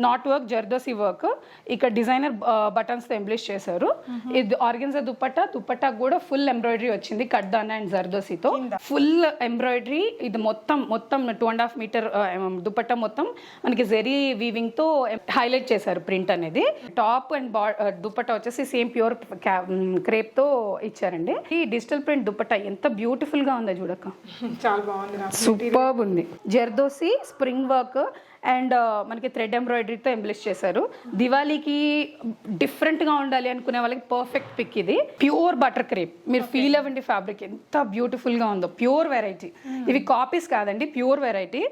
Not work zardozi work, ఇక్కడ designer buttons తో embellish చేశారు. ఇది ఆర్గెన్జా దుపట్టా కూడా ఫుల్ ఎంబ్రాయిడరీ వచ్చింది, కడ్దానా అండ్ జర్దోసితో ఫుల్ ఎంబ్రాయిడరీ. ఇది మొత్తం 2.5 మీటర్ దుపట్టా మొత్తం మనకి జెరీ వీవింగ్ తో హైలైట్ చేశారు ప్రింట్ అనేది. టాప్ అండ్ దుపట్టా వచ్చేసి సేమ్ ప్యూర్ క్రేప్ తో ఇచ్చారండి. ఈ డిజిటల్ ప్రింట్ దుపట్టా ఎంత బ్యూటిఫుల్ గా ఉందో చూడక, చాలా బాగుంది, సూపర్బ్ ఉంది. జర్దోసి స్ప్రింగ్ వర్క్ అండ్ మనకి థ్రెడ్ ఎంబ్రాయిడరీతో ఎంబ్లిష్ చేశారు. దివాళీకి డిఫరెంట్గా ఉండాలి అనుకునే వాళ్ళకి పర్ఫెక్ట్ పిక్ ఇది. ప్యూర్ బటర్ క్రేప్, మీరు ఫీల్ అవ్వండి ఫ్యాబ్రిక్ ఎంత బ్యూటిఫుల్గా ఉందో. ప్యూర్ వెరైటీ, ఇవి కాపీస్ కాదండి, pure variety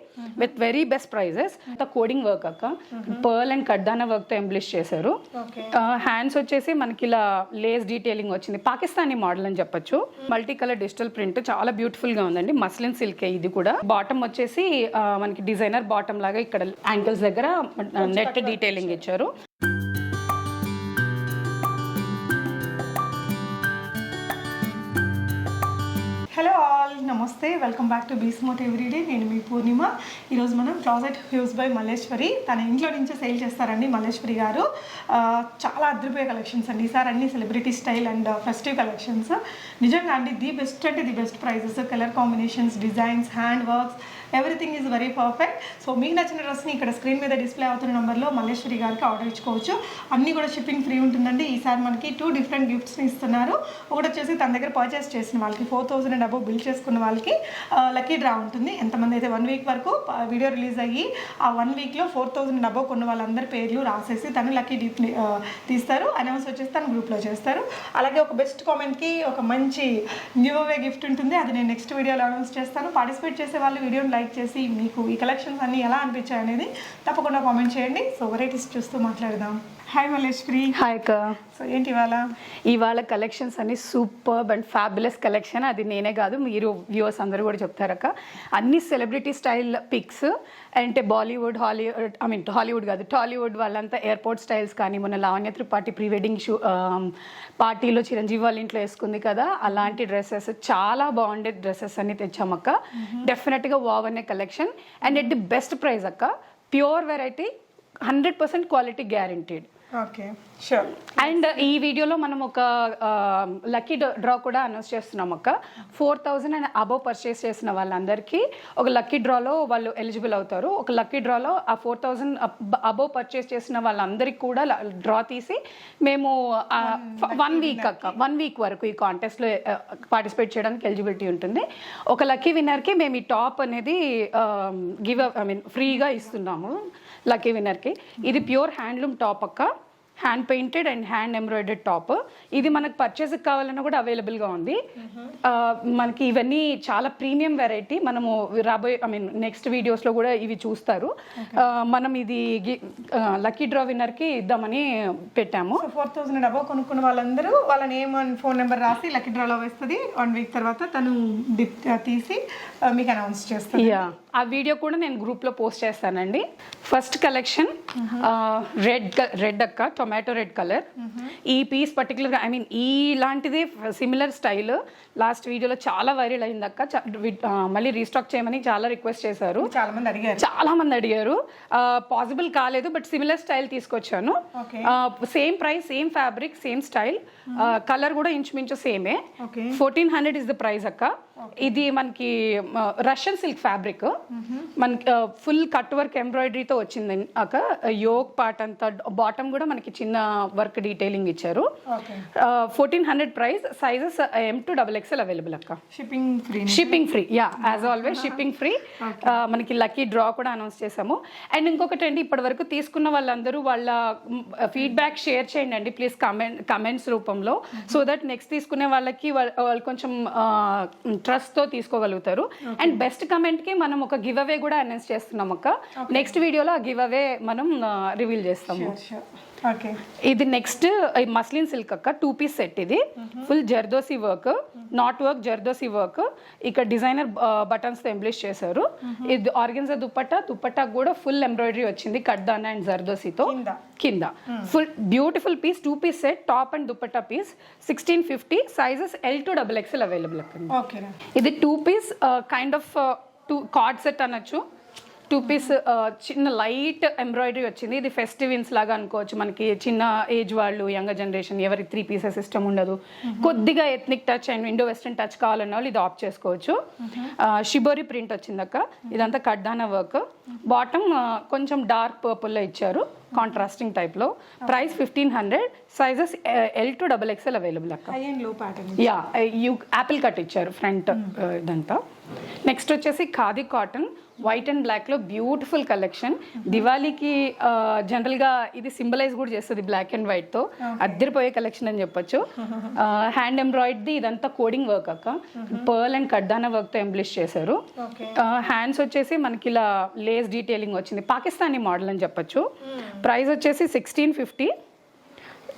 with very best prices. Cording work అక్క, పర్ల్ అండ్ కడ్దానా వర్క్తో ఎంబ్లిష్ చేశారు. హ్యాండ్స్ వచ్చేసి మనకి ఇలా లేస్ డీటెయిలింగ్ వచ్చింది, పాకిస్తానీ మోడల్ అని చెప్పొచ్చు. మల్టీ కలర్ డిజిటల్ ప్రింట్ చాలా బ్యూటిఫుల్గా ఉందండి. మస్లిన్ సిల్క్ ఇది కూడా. బాటమ్ వచ్చేసి మనకి డిజైనర్ బాటమ్ లాగా ఇక్కడ యాంకిల్స్ దగ్గర నెట్ డీటెయిలింగ్ ఇచ్చారు. హలో ఆల్, నమస్తే, welcome back to be smart everyday. నేను మీ పూర్ణిమ. ఈరోజు మనం క్లాజెట్ హ్యూస్ బై మల్లేశ్వరి, తన ఇంట్లో నుంచే సేల్ చేస్తారండి మల్లేశ్వరి గారు. చాలా అద్భుతమైన కలెక్షన్స్ అండి ఈసారి, అన్ని celebrity style and festive collections. నిజంగా అండి ది బెస్ట్ అంటే the best prices, colour combinations, designs, hand works, everything is very perfect. So మీకు నచ్చిన డ్రెస్ని ఇక్కడ స్క్రీన్ మీద డిస్ప్లే అవుతున్న నెంబర్లో మల్లేశ్వరి గారికి ఆర్డర్ ఇచ్చుకోవచ్చు. అన్నీ కూడా షిప్పింగ్ ఫ్రీ ఉంటుందండి. ఈసారి మనకి 2 డిఫరెంట్ గిఫ్ట్స్ని ఇస్తున్నారు. ఒకటి వచ్చేసి తన దగ్గర పర్చేస్ చేసిన వాళ్ళకి 4,000 అండ్ అబౌవ్ బిల్ చేసుకున్న వాళ్ళకి లక్కీ డ్రా ఉంటుంది. ఎంతమంది అయితే 1 వీక్ వరకు వీడియో రిలీజ్ అయ్యి ఆ 1 వీక్లో 4,000 అండ్ అబౌవ్ కొన్న వాళ్ళందరి పేర్లు రాసేసి తను లక్కీ తీస్తారు. అనౌన్స్ వచ్చేసి తన గ్రూప్లో చేస్తారు. అలాగే ఒక బెస్ట్ కామెంట్కి ఒక మంచి గివ్ అవే గిఫ్ట్ ఉంటుంది, అది నేను నెక్స్ట్ వీడియోలో అనౌన్స్ చేస్తాను. పార్టిసిపేట్ చేసే వాళ్ళు వీడియోని లైక్ చేసి మీకు ఈ కలెక్షన్స్ అన్ని ఎలా అనిపించాయి అనేది తప్పకుండా కామెంట్ చేయండి. సో వెరైటీస్ చూస్తూ మాట్లాడదాం. హాయ్ మల్లేశ్వరి. హాయ్ అక్క. సో ఏంటి ఇవాళ కలెక్షన్స్ అన్ని సూపర్బ్ అండ్ ఫ్యాబులస్ కలెక్షన్. అది నేనే కాదు, మీరు వ్యూవర్స్ అందరూ కూడా చెప్తారక్క. అన్ని సెలబ్రిటీ స్టైల్ పిక్స్ అంటే బాలీవుడ్, హాలీవుడ్ కాదు, టాలీవుడ్ వాళ్ళంతా ఎయిర్పోర్ట్ స్టైల్స్ కానీ, మొన్న లావణ్య త్రిపాఠి ప్రీ వెడ్డింగ్ పార్టీలో చిరంజీవి వాళ్ళ ఇంట్లో వేసుకుంది కదా, అలాంటి డ్రెస్సెస్ చాలా బాగుండే డ్రెస్సెస్ అన్ని తెచ్చామక్క. డెఫినెట్గా వావ్ అనే collection and at the best price అక్క. Pure variety, 100% quality guaranteed. Okay, sure. And ఈ వీడియోలో మనం ఒక లక్కీ డ్రా కూడా అనౌన్స్ చేస్తున్నాం అక్క. 4,000 అండ్ అబోవ్ పర్చేస్ చేసిన వాళ్ళందరికీ ఒక లక్కీ డ్రాలో వాళ్ళు ఎలిజిబుల్ అవుతారు. ఒక లక్కీ డ్రాలో ఆ 4,000 అబోవ్ పర్చేస్ చేసిన వాళ్ళందరికీ కూడా డ్రా తీసి మేము 1 వీక్ అక్క, 1 వీక్ వరకు ఈ కాంటెస్ట్లో పార్టిసిపేట్ చేయడానికి ఎలిజిబిలిటీ ఉంటుంది. ఒక లక్కీ విన్నర్కి మేము ఈ టాప్ అనేది ఫ్రీగా ఇస్తున్నాము లక్కీ విన్నర్కి. ఇది ప్యూర్ హ్యాండ్లూమ్ టాప్ అక్క, hand painted and hand embroidered top. ఇది మనకు పర్చేస్కి కావాలన్నా కూడా అవైలబుల్గా ఉంది. మనకి ఇవన్నీ చాలా ప్రీమియం వెరైటీ. మనము రాబోయే నెక్స్ట్ వీడియోస్లో కూడా ఇవి చూస్తారు. మనం ఇది లక్కీ డ్రా విన్నర్కి ఇద్దామని పెట్టాము. 4,000 అబౌవ్ కొనుక్కున్న వాళ్ళందరూ వాళ్ళ నేమ్ అండ్ ఫోన్ నెంబర్ రాసి లక్కీ డ్రాలో వేస్తుంది. 1 వీక్ తర్వాత తను తీసి మీకు అనౌన్స్ చేస్తాను. ఆ వీడియో కూడా నేను గ్రూప్లో పోస్ట్ చేస్తానండి. ఫస్ట్ కలెక్షన్ రెడ్ అక్క, టొమాటో రెడ్ కలర్. ఈ పీస్ పర్టికులర్గా ఇలాంటిది సిమిలర్ స్టైల్ లాస్ట్ వీడియోలో చాలా వైరల్ అయింది అక్క. మళ్ళీ రీస్టాక్ చేయమని చాలా రిక్వెస్ట్ చేశారు, చాలా మంది అడిగారు. పాసిబుల్ కాలేదు, బట్ సిమిలర్ స్టైల్ తీసుకొచ్చాను. Same price, same fabric, same style, colour కూడా ఇంచుమించు సేమే. 1,400 ఇస్ ద ప్రైస్ అక్క. ఇది మనకి రష్యన్ సిల్క్ ఫ్యాబ్రిక్, మనకి ఫుల్ కట్ వర్క్ ఎంబ్రాయిడరీతో వచ్చింది అక్క. యోక్ పార్ట్ అంతా, బాటమ్ కూడా మనకి చిన్న వర్క్ డీటెయిలింగ్ ఇచ్చారు. 1,400 price. Sizes M to XXL available అక్క. Shipping free, as always shipping free. మనకి లక్కీ డ్రా కూడా అనౌన్స్ చేసాము. అండ్ ఇంకొకటి అండి, ఇప్పటి వరకు తీసుకున్న వాళ్ళందరూ వాళ్ళ ఫీడ్బ్యాక్ షేర్ చేయండి అండి ప్లీజ్, కమెంట్స్ రూపంలో. సో దట్ నెక్స్ట్ తీసుకునే వాళ్ళకి వాళ్ళు కొంచెం ట్రస్ట్తో తీసుకోగలుగుతారు. అండ్ బెస్ట్ కమెంట్కి మనం ఒక గివ్ అవే కూడా అనౌన్స్ చేస్తున్నాం అక్క. నెక్స్ట్ వీడియోలో ఆ గివ్ అవే మనం రివీల్ చేస్తాము. ఇది నెక్స్ట్ మస్లిన్ సిల్క్ అక్క, 2 పీస్ సెట్. ఇది full zardozi work, not work zardozi work, ఇక్కడ డిజైనర్ బటన్స్ తో ఎంబ్లిష్ చేశారు. ఇది ఆర్గెన్జా దుపట్టా కూడా ఫుల్ ఎంబ్రాయిడరీ వచ్చింది, కడ్దానా అండ్ జర్దోసితో కింద. Full beautiful piece, 2 piece set, top and dupatta piece. 1,650, sizes L to XXL available అక్క. ఇది 2 piece kind of cord set అనొచ్చు. పీస్ చిన్న లైట్ ఎంబ్రాయిడరీ వచ్చింది. ఇది ఫెస్టివల్స్ లాగా అనుకోవచ్చు. మనకి చిన్న ఏజ్ వాళ్ళు, యంగర్ జనరేషన్ ఎవరి 3 పీసెస్ సిస్టమ్ ఉండదు, కొద్దిగా ethnic touch and Indo western touch కావాలన్న వాళ్ళు ఇది ఆప్ట్ చేసుకోవచ్చు. షిబోరి ప్రింట్ వచ్చిందక్క. ఇదంతా కడ్దానా వర్క్. బాటమ్ కొంచెం డార్క్ పర్పుల్లో ఇచ్చారు, కాంట్రాస్టింగ్ టైప్లో. Price 1500. Sizes L to XXL available అక్క. యా, యాపిల్ కట్ ఇచ్చారు ఫ్రంట్ ఇదంతా. నెక్స్ట్ వచ్చేసి ఖాదీ కాటన్ వైట్ అండ్ బ్లాక్లో బ్యూటిఫుల్ కలెక్షన్. దివాళీకి జనరల్గా ఇది సింబలైజ్ కూడా చేస్తుంది బ్లాక్ అండ్ వైట్తో. అద్దరిపోయే కలెక్షన్ అని చెప్పొచ్చు. హ్యాండ్ ఎంబ్రాయిడరీ ఇదంతా కోడింగ్ వర్క్ అక్క. పర్ల్ అండ్ కడ్దానా వర్క్తో ఎంబ్లిష్ చేశారు. హ్యాండ్స్ వచ్చేసి మనకి ఇలా లేస్ డీటెయిలింగ్ వచ్చింది, పాకిస్తానీ మోడల్ అని చెప్పొచ్చు. ప్రైస్ వచ్చేసి 1650.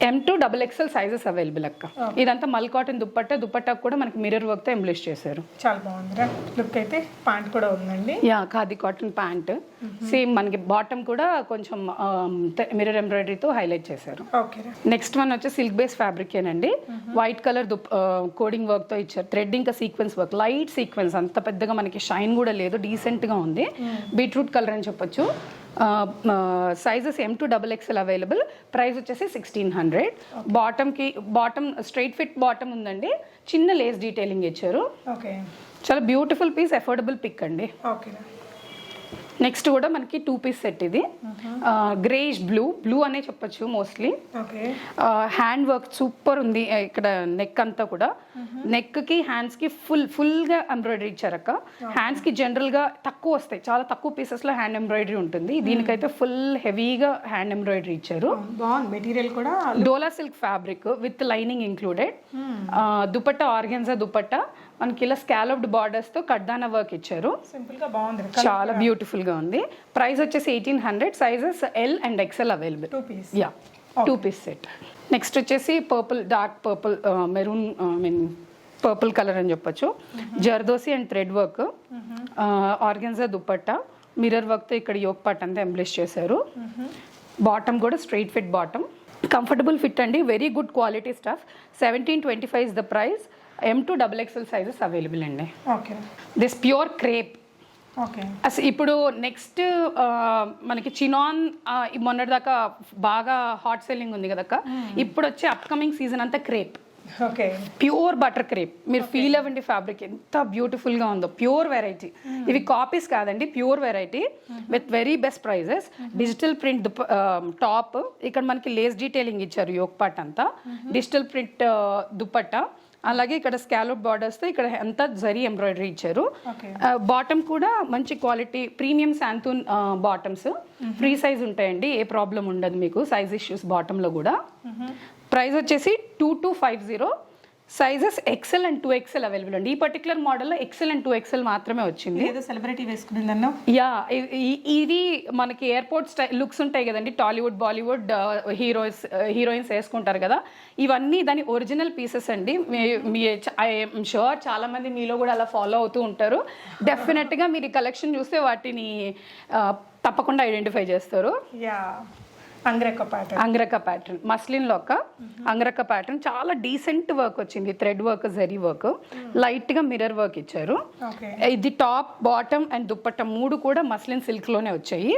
M to XXL sizes available అక్క. ఇదంతా మల్ కాటన్ దుప్పట్టా కూడా మనకి మిర్రర్ వర్క్ తో ఎంబ్లిష్ చేశారు. చాలా బాగుంది లుక్ అయితే. ప్యాంట్ కూడా ఉందండి. Yeah, khadi cotton pant. Same మనకి బాటమ్ కూడా కొంచెం మిర్రర్ ఎంబ్రాయిడరీతో హైలైట్ చేశారు. నెక్స్ట్ వన్ వచ్చి సిల్క్ బేస్ ఫ్యాబ్రిక్ ఏనండి. వైట్ కలర్ కోడింగ్ వర్క్ తో ఇచ్చారు. థ్రెడ్ ఇంకా సీక్వెన్స్ వర్క్, లైట్ సీక్వెన్స్, అంత పెద్దగా మనకి షైన్ కూడా లేదు, డీసెంట్ గా ఉంది. బీట్రూట్ కలర్ అని చెప్పొచ్చు. Sizes M to XXL available. Price వచ్చేసి 1600. బాటమ్ స్ట్రైట్ ఫిట్ బాటమ్ ఉందండి, చిన్న లేస్ డీటెయిలింగ్ ఇచ్చారు. చాలా బ్యూటిఫుల్ పీస్, అఫోర్డబుల్ పిక్ అండి. నెక్స్ట్ కూడా మనకి 2 పీస్ సెట్. ఇది గ్రేష్ బ్లూ అనే చెప్పొచ్చు మోస్ట్లీ. హ్యాండ్ వర్క్ సూపర్ ఉంది. ఇక్కడ నెక్ అంతా కూడా, నెక్ కి హ్యాండ్స్ కి ఫుల్ గా ఎంబ్రాయిడరీ ఇచ్చారక్క. హ్యాండ్స్ కి జనరల్ గా తక్కువ వస్తాయి, చాలా తక్కువ పీసెస్ లో హ్యాండ్ ఎంబ్రాయిడరీ ఉంటుంది. దీనికైతే ఫుల్ హెవీగా హ్యాండ్ ఎంబ్రాయిడరీ ఇచ్చారు. మెటీరియల్ కూడా dola silk fabric with lining included. Dupatta organza dupatta, మనకి ఇలా స్కాలప్డ్ బార్డర్స్ తో కడ్దానా వర్క్ ఇచ్చారు. సింపుల్ గా బాగుంది, చాలా బ్యూటిఫుల్ గా ఉంది. ప్రైస్ వచ్చేసి 1800. Sizes L and XL available. 2 piece set. Next వచ్చేసి dark purple maroon purple colour అని చెప్పొచ్చు. Zardozi and thread work, organza dupatta, mirror work తో ఇక్కడ యోక్ పార్ట్ అంతా ఎంబ్లిష్ చేశారు. బాటమ్ కూడా straight fit bottom, comfortable fit అండి, very good quality stuff. 1725 is the price. M to XXL sizes available అండి. This pure crepe. అసలు ఇప్పుడు నెక్స్ట్ మనకి చినాన్ మొన్నటిదాకా బాగా హాట్ సెల్లింగ్ ఉంది కదక్క. ఇప్పుడు వచ్చే అప్కమింగ్ సీజన్ అంతా క్రేప్. Pure butter crepe. మీరు ఫీల్ అవ్వండి ఫ్యాబ్రిక్ ఎంత బ్యూటిఫుల్ గా ఉందో. ప్యూర్ వెరైటీ, ఇవి కాపీస్ కాదండి, pure variety with very best prices. Digital print top, ఇక్కడ మనకి లేస్ డీటెయిలింగ్ ఇచ్చారు యోక్ పార్ట్ అంతా. డిజిటల్ ప్రింట్ దుపట్టా, అలాగే ఇక్కడ స్కాలప్ బార్డర్స్ తో ఇక్కడ అంతా జరీ ఎంబ్రాయిడరీ ఇచ్చారు. బాటమ్ కూడా మంచి quality premium shantoon bottoms. Free size ఉంటాయండి, ఏ ప్రాబ్లం ఉండదు మీకు సైజ్ ఇష్యూస్ బాటమ్ లో కూడా. ప్రైస్ వచ్చేసి 2250. Sizes XL and 2XL available అండి. ఈ పర్టికులర్ మోడల్లో XL and 2XL మాత్రమే వచ్చింది. ఏదో సెలబ్రిటీ వేసుకునేదన్నా. యా, ఇది మనకి ఎయిర్పోర్ట్ స్టైల్ లుక్స్ ఉంటాయి కదండి, టాలీవుడ్ బాలీవుడ్ హీరోయిన్స్ వేసుకుంటారు కదా, ఇవన్నీ దాని ఒరిజినల్ పీసెస్ అండి. ఐఎమ్ షూర్ చాలా మంది మీలో కూడా అలా ఫాలో అవుతూ ఉంటారు. డెఫినెట్గా మీరు ఈ కలెక్షన్ చూస్తే వాటిని తప్పకుండా ఐడెంటిఫై చేస్తారు. అంగ్రక ప్యాటర్న్ మస్లిన్ లో ఒక అంగ్రక ప్యాటర్న్, చాలా డీసెంట్ వర్క్ వచ్చింది. Thread work, zari work, light గా మిర్రర్ వర్క్ ఇచ్చారు. ఇది టాప్ బాటమ్ అండ్ దుపట్టా 3 కూడా మస్లిన్ సిల్క్ లోనే వచ్చాయి.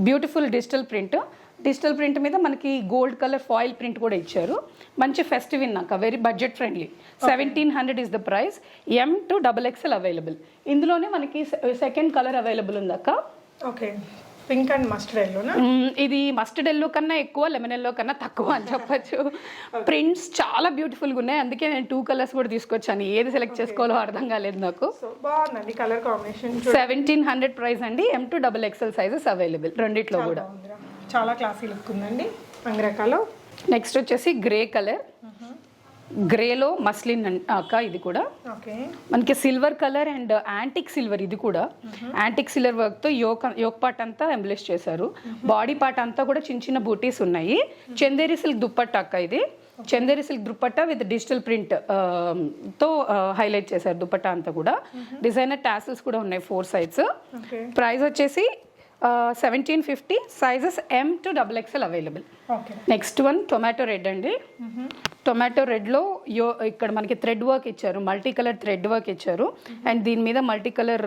బ్యూటిఫుల్ డిజిటల్ ప్రింట్ మీద మనకి గోల్డ్ కలర్ ఫాయిల్ ప్రింట్ కూడా ఇచ్చారు. మంచి ఫెస్టివ్ ఇన్నాక, very budget friendly. 1700 is the price. M to XXL available. ఇందులోనే మనకి సెకండ్ కలర్ అవైలబుల్ ఉందక్క. పింక్ అండ్ మస్టర్డ్ ఎల్లోనా? ఇది మస్టర్డ్ ఎల్లో కన్నా ఎక్కువ, లెమన్ ఎల్లో కన్నా తక్కువ అని చెప్పచ్చు. ప్రింట్స్ చాలా బ్యూటిఫుల్ గా ఉన్నాయి, అందుకే నేను 2 కలర్స్ కూడా తీసుకొచ్చాను. ఏది సెలెక్ట్ చేసుకోవాలో అర్థం కాలేదు నాకు. బాగుందండి కలర్ కాంబినేషన్. 1700 ప్రైస్ అండి. M to XXL sizes available రెండిట్లో కూడా. చాలా క్లాసీ లుక్ ఉందండి అంగ్రకాలో. నెక్స్ట్ వచ్చేసి గ్రే కలర్, గ్రేలో మస్లిన్ అక్క. ఇది కూడా మనకి silver colour and antique silver. ఇది కూడా యాంటిక్ సిల్వర్ వర్క్ తో యోక్ పార్ట్ అంతా ఎంబ్లిష్ చేశారు. బాడీ పార్ట్ అంతా కూడా చిన్న చిన్న బూటీస్ ఉన్నాయి. చందేరి సిల్క్ దుప్పట్టా అక్క. ఇది Chanderi silk dupatta with digital print తో హైలైట్ చేశారు దుపట్టా అంతా కూడా. డిజైనర్ టాసిల్స్ కూడా ఉన్నాయి 4 sides. ప్రైస్ వచ్చేసి 1750, sizes M to XXL available. Okay. Next one tomato red అండి. టొమాటో రెడ్లో ఇక్కడ మనకి థ్రెడ్ వర్క్ ఇచ్చారు, మల్టీ కలర్ థ్రెడ్ వర్క్ ఇచ్చారు, అండ్ దీని మీద మల్టీ కలర్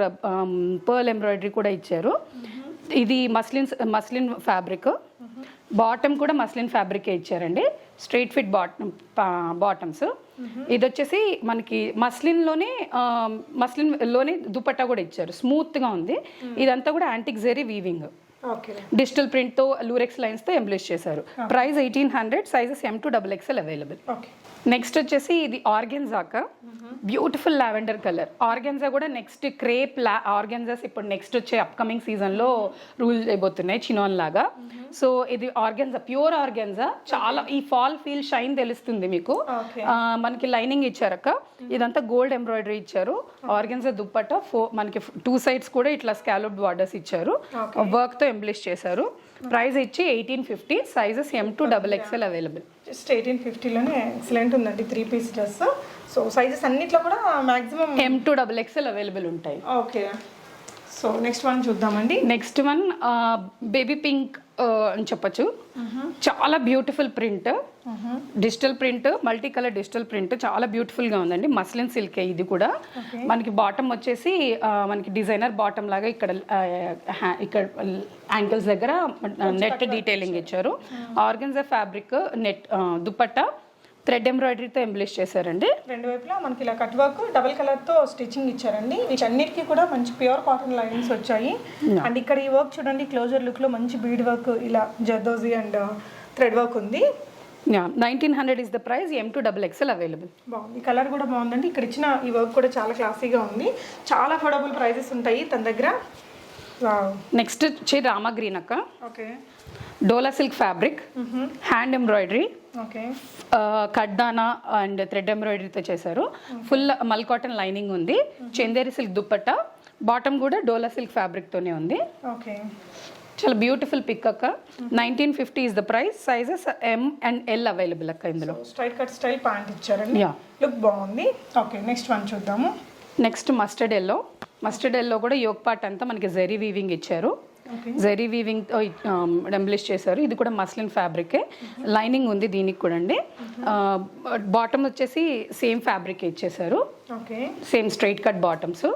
పర్ల్ ఎంబ్రాయిడరీ కూడా ఇచ్చారు. ఇది మస్లిన్ ఫ్యాబ్రిక్, బాటమ్ కూడా మస్లిన్ ఫ్యాబ్రికే ఇచ్చారండి, స్ట్రైట్ ఫిట్ బాటమ్స్. ఇది వచ్చేసి మనకి మస్లిన్లోనే దుపట్టా కూడా ఇచ్చారు, స్మూత్గా ఉంది. ఇదంతా కూడా యాంటిక్ జెరీ వీవింగ్, డిజిటల్ ప్రింట్తో లూరెక్స్ లైన్స్తో ఎంబ్లిష్ చేశారు. Price 1800, sizes M to XXL available. Next వచ్చేసి ఇది ఆర్గెన్జాక, బ్యూటిఫుల్ లావెండర్ కలర్. ఆర్గెన్జా కూడా నెక్స్ట్ క్రేప్ ఆర్గెన్జాస్ ఇప్పుడు నెక్స్ట్ వచ్చే అప్కమింగ్ సీజన్లో రూల్ అయిపోతున్నాయి చినాన్ లాగా. సో ఇది ఆర్గెన్జా, ప్యూర్ ఆర్గెన్జా, చాలా ఈ ఫాల్ ఫీల్ షైన్ తెలుస్తుంది మీకు. మనకి లైనింగ్ ఇచ్చారక్క, ఇదంతా గోల్డ్ ఎంబ్రాయిడరీ ఇచ్చారు. ఆర్గెన్జా దుప్పట్టా మనకి 2 sides కూడా ఇట్లా స్కాలప్ బార్డర్స్ ఇచ్చారు, వర్క్ తో ఎంబ్లిష్ చేశారు. ప్రైస్ ఇచ్చి 1850, sizes M to XXL available. Just 1850లోనే ఎక్సలెంట్ ఉందండి 3-piece డ్రెస్. సో సైజెస్ అన్నిట్లో కూడా maximum M to XXL available ఉంటాయి. ఓకే. సో నెక్స్ట్ వన్ చూద్దామండి. నెక్స్ట్ వన్ బేబీ పింక్ అని చెప్పచ్చు. చాలా beautiful print, digital print, multi colour digital print, చాలా బ్యూటిఫుల్ గా ఉందండి. మస్లిన్ సిల్క్ ఇది కూడా. మనకి బాటమ్ వచ్చేసి మనకి డిజైనర్ బాటమ్ లాగా ఇక్కడ యాంకిల్స్ దగ్గర నెట్ డీటెయిలింగ్ ఇచ్చారు. Organza fabric, net dupatta thread ఎంబ్రాయిడరీతో ఎంబ్లిష్ చేశారండి. రెండు వైపులా మనకి ఇలా కట్ వర్క్ డబుల్ కలర్తో స్టిచ్చింగ్ ఇచ్చారండి. వీటన్నిటికీ కూడా మంచి ప్యూర్ కాటన్ లైన్స్ వచ్చాయి. అండ్ ఇక్కడ ఈ వర్క్ చూడండి, క్లోజర్ లుక్లో మంచి బీడ్ వర్క్, ఇలా జర్దోజీ అండ్ థ్రెడ్ వర్క్ ఉంది. 1900 is the price, M to XXL available. బాగుంది, కలర్ కూడా బాగుందండి. ఇక్కడ ఇచ్చిన ఈ వర్క్ కూడా చాలా క్లాసీగా ఉంది. చాలా అఫోర్డబుల్ ప్రైజెస్ ఉంటాయి తన దగ్గర. నెక్స్ట్ వచ్చి రామా గ్రీన్ అక్క. Okay. Dola silk fabric, hand embroidery, okay, కడ్దానా అండ్ థ్రెడ్ ఎంబ్రాయిడరీతో చేశారు. ఫుల్ మల్ కాటన్ లైనింగ్ ఉంది. చందేరి సిల్క్ దుప్పట్టా, బాటమ్ కూడా డోలా సిల్క్ ఫ్యాబ్రిక్ తోనే ఉంది. ఓకే. చాలా బ్యూటిఫుల్ పిక్ అక్క. 1950 is the price, sizes M and L available అక్క. ఇందులో స్ట్రైట్ కట్ స్టైల్ ప్యాంట్ ఇచ్చారండి, లుక్ బాగుంది. ఓకే, నెక్స్ట్ వన్ చూద్దాము. Next mustard yellow. Mustard yellow కూడా యోక్ పార్ట్ అంతా మనకి జెరీ వీవింగ్ ఇచ్చారు, జెరీ వీవింగ్ ఎంబ్లిష్ చేశారు. ఇది కూడా మస్లిన్ ఫ్యాబ్రికే, లైనింగ్ ఉంది దీనికి కూడా అండి. బాటమ్ వచ్చేసి సేమ్ ఫ్యాబ్రిక్ ఇచ్చేసారు, same straight cut bottoms.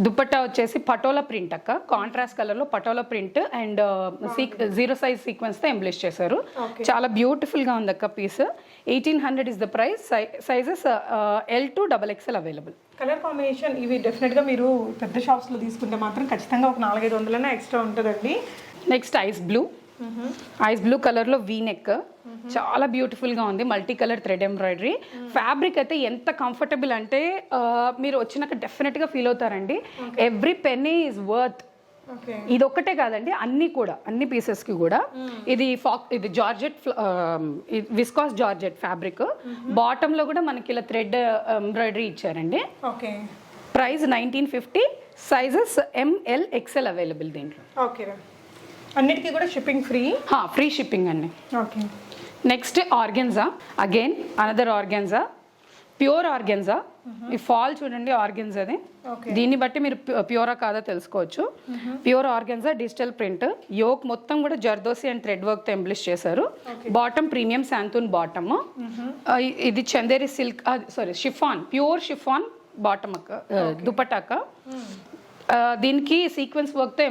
Dupatta వచ్చేసి పటోలా ప్రింట్ అక్క, కాంట్రాస్ట్ కలర్లో పటోలా ప్రింట్ అండ్ 0 size సీక్వెన్స్తో ఎంబ్లిష్ చేశారు. చాలా బ్యూటిఫుల్గా ఉంది అక్క piece. 1800 is the price, sizes L to XXL available. Colour combination ఇవి డెఫినెట్గా మీరు పెద్ద షాప్స్లో తీసుకుంటే మాత్రం ఖచ్చితంగా ఒక 400-500 ఎక్స్ట్రా ఉంటుందండి. Next ice blue. Ice blue కలర్లో వీ నెక్, చాలా బ్యూటిఫుల్గా ఉంది. Multi colour thread embroidery. Fabric అయితే ఎంత కంఫర్టబుల్ అంటే మీరు వచ్చినాక డెఫినెట్గా ఫీల్ అవుతారండి. Every penny is worth. ఇది ఒక్కటే కాదండి, అన్ని కూడా, అన్ని పీసెస్కి కూడా. ఇది జార్జెట్, విస్కాస్ జార్జెట్ ఫ్యాబ్రిక్. బాటంలో కూడా మనకి ఇలా థ్రెడ్ ఎంబ్రాయిడరీ ఇచ్చారండి. Price 1950, sizes M, L, XL available దీంట్లో. ఓకే, అన్నిటికీ కూడా షిప్పింగ్ ఫ్రీ. ఫ్రీ షిప్పింగ్ అండి. Okay. Next organza, again another organza, pure organza. ఈ ఫాల్ చూడండి ఆర్గెన్జాది, దీన్ని బట్టి మీరు ప్యూరా కాదా తెలుసుకోవచ్చు. Pure organza, digital print, yoke మొత్తం కూడా జర్దోసి అండ్ థ్రెడ్ వర్క్ తో ఎంబ్లిష్ చేశారు. Bottom premium shantoon bottom. ఇది Chanderi silk, chiffon, pure chiffon bottom అక్క, దుపట్టాక. దీనికి సీక్వెన్స్ వర్క్ తో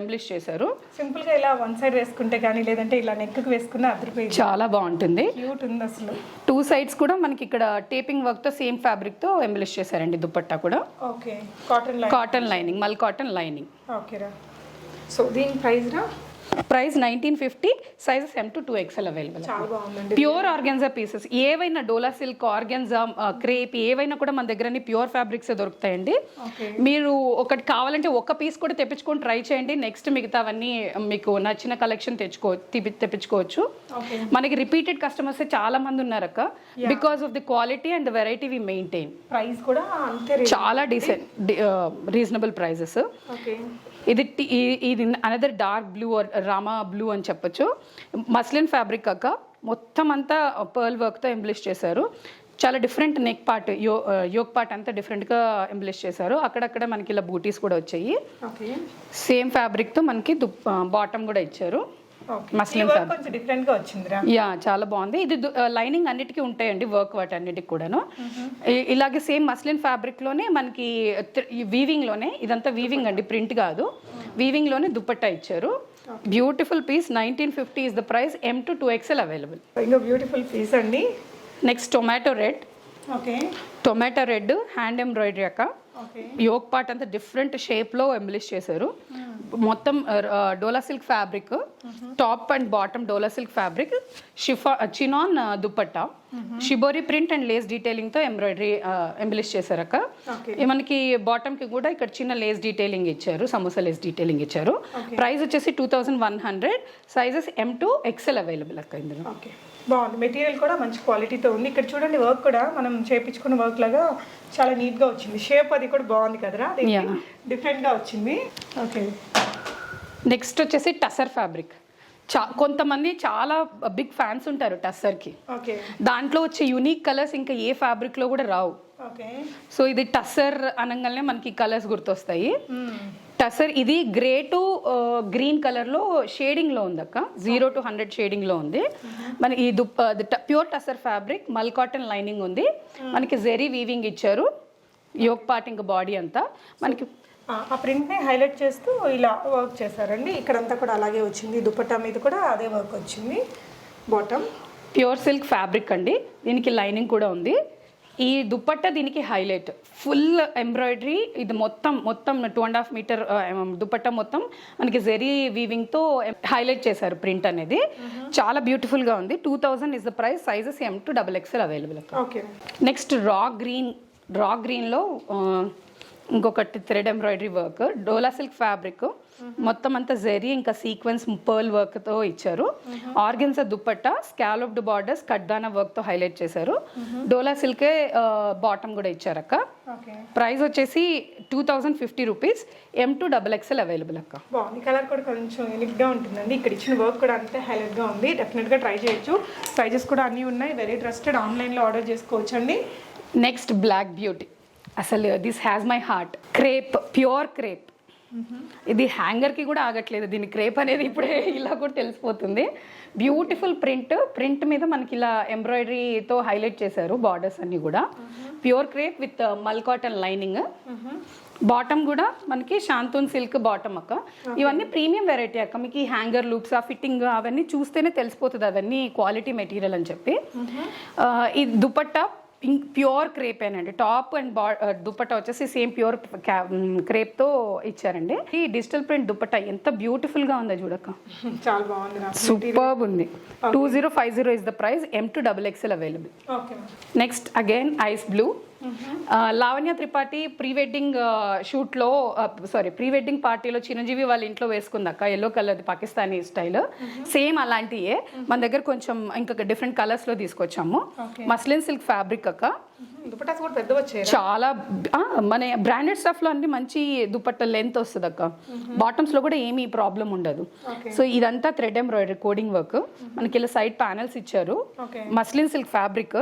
ఎంబ్లిష్ చేశారు. సింపుల్ గా ఇలా వన్ సైడ్ వేసుకుంటే కానీ, లేదంటే ఇలా నెక్ కు వేసుకున్న అదిరిపోయింది, చాలా బాగుంటుంది. క్యూట్ ఉంది అసలు. 2 sides కూడా మనకి ఇక్కడ టేపింగ్ వర్క్ తో సేమ్ ఫ్యాబ్రిక్ తో ఎంబ్లిష్ చేశారండి దుపట్టా కూడా. ఓకే, కాటన్ లైనింగ్, మల్ కాటన్ లైనింగ్. ఓకే రా. సో దీని ప్రైస్ రా? Price 1950, sizes M to XXL available. చాలా బాగుందండి. ప్యూర్ ఆర్గెన్జా పీసెస్ ఏవైనా, డోలా సిల్క్, ఆర్గెన్జా, క్రేప్ ఏవైనా కూడా మన దగ్గర ప్యూర్ ఫ్యాబ్రిక్స్ దొరుకుతాయండి. మీరు ఒకటి కావాలంటే ఒక పీస్ కూడా తెప్పించుకొని ట్రై చేయండి. నెక్స్ట్ మిగతావన్నీ మీకు నచ్చిన కలెక్షన్ తెప్పించుకోవచ్చు. మనకి రిపీటెడ్ కస్టమర్స్ చాలా మంది ఉన్నారు అక్క, because of the quality and the variety we maintain. Price కూడా అంతే, చాలా రీజనబుల్ ప్రైజెస్. ఇది another dark blue, Rama blue అని చెప్పొచ్చు. మస్లిన్ ఫ్యాబ్రిక్ అక్క, మొత్తం అంతా పర్ల్ వర్క్తో ఎంబ్లిష్ చేశారు. చాలా different neck part yoke part అంతా డిఫరెంట్గా ఎంబ్లిష్ చేశారు. అక్కడక్కడ మనకి ఇలా బూటీస్ కూడా వచ్చాయి. ఓకే, సేమ్ ఫ్యాబ్రిక్తో మనకి బాటమ్ కూడా ఇచ్చారు. మస్లిన్ ఫ్యాబ్రిక్ కొంచెం డిఫరెంట్ గా వచ్చిందిరా. యా, చాలా బాగుంది. ఇది లైనింగ్ అన్నిటికీ ఉంటాయండి, వర్క్ వాటి అన్నిటికి కూడాను. ఇలాగే సేమ్ మస్లిన్ ఫ్యాబ్రిక్ లోనే మనకి వీవింగ్ లోనే, ఇదంతా వీవింగ్ అండి, ప్రింట్ కాదు, వీవింగ్ లోనే దుపట్టా ఇచ్చారు. Beautiful piece. 1950 is the price. M to 2XL available. ఇంకా బ్యూటిఫుల్ పీస్ అండి. Next tomato red. Okay, tomato red hand embroidery అక్క. ఓకే, యోక్ పార్ట్ అంతా డిఫరెంట్ షేప్లో ఎంబ్లిష్ చేశారు. మొత్తం dola silk fabric, top and bottom dola silk fabric, chinon dupatta, shibori print and lace డీటెయిలింగ్తో embroidery embellish చేశారక్క. మనకి బాటమ్కి కూడా ఇక్కడ చిన్న లేస్ డీటెయిలింగ్ ఇచ్చారు, సమోసా లేస్ డీటెయిలింగ్ ఇచ్చారు. ప్రైస్ వచ్చేసి 2100. Sizes M to XL available అక్క ఇందులో. ఓకే, బాగుంది. మెటీరియల్ కూడా మంచి క్వాలిటీతో ఉంది. ఇక్కడ చూడండి, వర్క్ కూడా మనం చేయించుకున్న వర్క్ లాగా చాలా నీట్గా వచ్చింది. షేప్ అది కూడా బాగుంది కదరా, డిఫరెంట్గా వచ్చింది. ఓకే, నెక్స్ట్ వచ్చేసి టసర్ ఫ్యాబ్రిక్. కొంతమంది చాలా బిగ్ ఫ్యాన్స్ ఉంటారు టస్సర్కి. ఓకే, దాంట్లో వచ్చే యూనిక్ కలర్స్ ఇంకా ఏ ఫ్యాబ్రిక్లో కూడా రావు. ఓకే, సో ఇది టస్సర్ అనగానే మనకి కలర్స్ గుర్తొస్తాయి. టసర్ ఇది గ్రే టు గ్రీన్ కలర్లో షేడింగ్లో ఉంది అక్క. 0 to 100 షేడింగ్లో ఉంది. మనకి ఈ ప్యూర్ టసర్ ఫ్యాబ్రిక్, మల్ కాటన్ లైనింగ్ ఉంది. మనకి జెరీ వీవింగ్ ఇచ్చారు. యోక్ పార్ట్ ఇంకా బాడీ అంతా మనకి ఆ ప్రింట్ని హైలైట్ చేస్తూ ఇలా వర్క్ చేశారండి. ఇక్కడంతా కూడా అలాగే వచ్చింది. దుపట్టా మీద కూడా అదే వర్క్ వచ్చింది. బాటమ్ ప్యూర్ సిల్క్ ఫ్యాబ్రిక్ అండి, దీనికి లైనింగ్ కూడా ఉంది. ఈ దుపట్టా దీనికి హైలైట్, ఫుల్ ఎంబ్రాయిడరీ. ఇది మొత్తం 2.5 మీటర్ దుపట్టా మొత్తం మనకి జెరీ వీవింగ్తో హైలైట్ చేశారు ప్రింట్ అనేది. చాలా బ్యూటిఫుల్గా ఉంది. 2000 is the price. Sizes M to XXL available. Okay, next రా గ్రీన్లో ఇంకొకటి థ్రెడ్ ఎంబ్రాయిడరీ వర్క్, డోలా సిల్క్ ఫ్యాబ్రిక్, మొత్తం అంతా జెరీ ఇంకా సీక్వెన్స్ పర్ల్ వర్క్తో ఇచ్చారు. ఆర్గెన్జా దుపట్టా, స్కాలప్డ్ బార్డర్స్, కడ్దానా వర్క్తో హైలైట్ చేశారు. డోలా సిల్కే బాటమ్ కూడా ఇచ్చారక్క. ప్రైస్ వచ్చేసి 2050 rupees. M to XXL available అక్క. బాగుంది. కలర్ కూడా కొంచెం యూనిక్గా ఉంటుందండి. ఇక్కడ ఇచ్చిన వర్క్ కూడా అంతే హైలైట్గా ఉంది. డెఫినెట్గా ట్రై చేయొచ్చు. సైజెస్ కూడా అన్నీ ఉన్నాయి. Very trusted. ఆన్లైన్లో ఆర్డర్ చేసుకోవచ్చండి. Next black beauty. అసలు this has my heart. Crepe, pure crepe. ఇది హ్యాంగర్కి కూడా ఆగట్లేదు. దీని క్రేప్ అనేది ఇప్పుడే ఇలా కూడా తెలిసిపోతుంది. బ్యూటిఫుల్ ప్రింట్ మీద మనకి ఇలా ఎంబ్రాయిడరీతో హైలైట్ చేశారు బార్డర్స్ అన్ని కూడా. ప్యూర్ క్రేప్ విత్ మల్ కాటన్ లైనింగ్. బాటమ్ కూడా మనకి శాంతూన్ సిల్క్ బాటమ్ అక్క. ఇవన్నీ ప్రీమియం వెరైటీ అక్క. మీకు ఈ హ్యాంగర్ లూప్స్, ఆ ఫిట్టింగ్ అవన్నీ చూస్తేనే తెలిసిపోతుంది అవన్నీ క్వాలిటీ మెటీరియల్ అని చెప్పి. ఈ దుపట్టా ప్యూర్ క్రేప్ ఏనండి. టాప్ అండ్ దుపట్టా వచ్చేసి సేమ్ ప్యూర్ క్రేప్తో ఇచ్చారండి. ఈ డిజిటల్ ప్రింట్ దుపట్టా ఎంత బ్యూటిఫుల్గా ఉందో చూడక్క, చాలా బాగుంది. సూపర్బ్ ఉంది. 2050 is the price. M to XXL available. Next again ice blue. Lavanya Tripathi pre wedding షూట్లో ప్రీ వెడ్డింగ్ పార్టీలో చిరంజీవి వాళ్ళ ఇంట్లో వేసుకుందాక yellow colour Pakistani style. Same అలాంటియే మన దగ్గర కొంచెం ఇంకా డిఫరెంట్ కలర్స్లో తీసుకొచ్చాము. మస్లిన్ సిల్క్ ఫ్యాబ్రిక్ అక్క. చాలా మన బ్రాండెడ్ స్టఫ్లో అన్ని మంచి దుపట్టా లెంత్ వస్తుంది అక్క. బాటమ్స్లో కూడా ఏమీ ప్రాబ్లం ఉండదు. సో ఇదంతా థ్రెడ్ ఎంబ్రాయిడరీ కోడింగ్ వర్క్. మనకి ఇలా సైడ్ ప్యానల్స్ ఇచ్చారు. Muslin silk fabric.